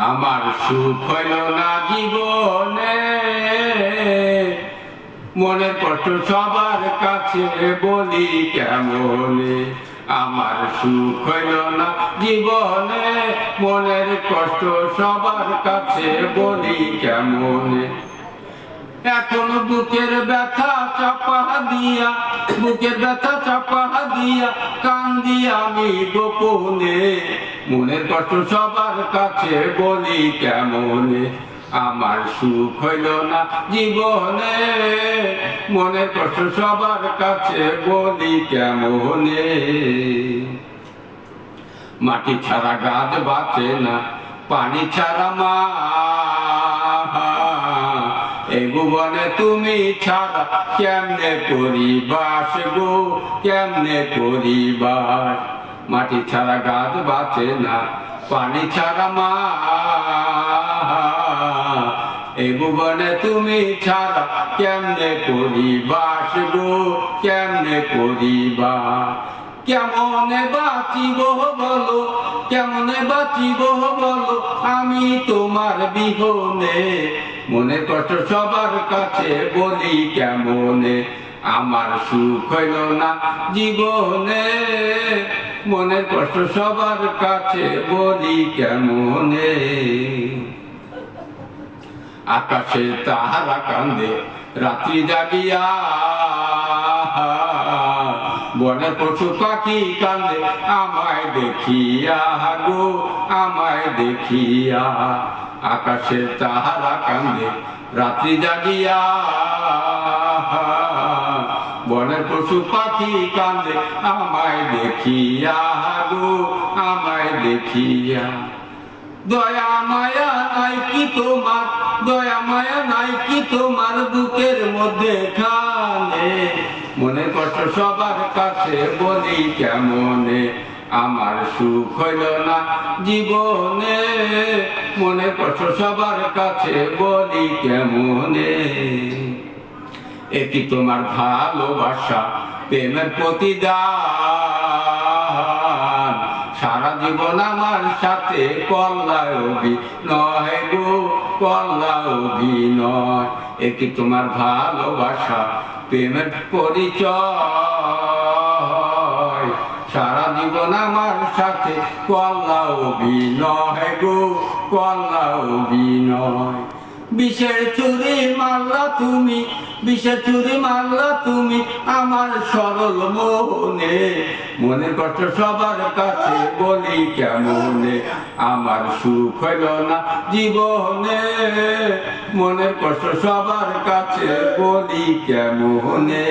আমার সুখ হইল না জীবনে, মনের কষ্ট সবার কাছে বলি কেমনে। আমার সুখ হইল না জীবনে, মনের কষ্ট সবার কাছে বলি কেমনে। এখন বুকের ব্যথা চাপা দিয়া, বুকের ব্যথা চাপা দিয়া কান্দি আমি গোপনে, মনের কষ্ট সবার কাছে বলি কেমনে। আমার সুখ হইল না জীবনে, মনের কষ্ট সবার কাছে বলি কেমনে। মাটি ছাড়া গাছ বাঁচে না, পানি ছাড়া মা, এই ভুবনে তুমি ছাড়া কেমনে পরিবাস গো, কেমনে পরিবার। মাটি ছাড়া গাছ বাঁচে না, পানি ছাড়া মা, এই ভুবনে তুমি ছাড়া কেমনে পরিবাস গো, কেমনে পরিবার। কেমনে বাঁচিব বলো, কেমনে বাঁচিব বলো আমি তোমার বিহনে, মনের কষ্ট সবার কাছে বলি কেমনে। আমার সুখ হইল না জীবনে, মনের কষ্ট সবার কাছে বলি কেমনে। আকাশে তাহারা কান্দে রাত্রি জাগিয়া, বনে পশু পাখি কান্দে আমায় দেখিয়া গো, আমায় দেখিয়া। আকাশে তাহারা কান্দে রাত্রি জাগিয়া, বনের পশু পাখি কান্দে আমায় দেখিয়া গো, আমায় দেখিয়া। দয়া মায়া নাই কি তোমার, দয়া মায়া নাই কি তোমার বুকের মধ্যে খানে, মনের কষ্ট সবার কাছে বলি কেমনে। আমার সুখ হইল না জীবনে, মনের কষ্ট সবার কাছে বলি কেমনে। একি তোমার ভালোবাসা প্রেমের প্রতিদান, সারা জীবন আমার সাথে করলায় অভিনয় গো, করলায় অভিনয়। একি তোমার ভালোবাসা প্রেমের পরিচয়, সারা জীবন আমার সাথে করলায় অভিনয় গো, করলায় অভিনয়। বিষের ছুরি মারলা তুমি, বিষের ছুরি মারলা তুমি আমার সরল মনে, মনের কষ্ট সবার কাছে বলি কেমনে। আমার সুখ হইল না জীবনে, মনের কষ্ট সবার কাছে বলি কেমনে।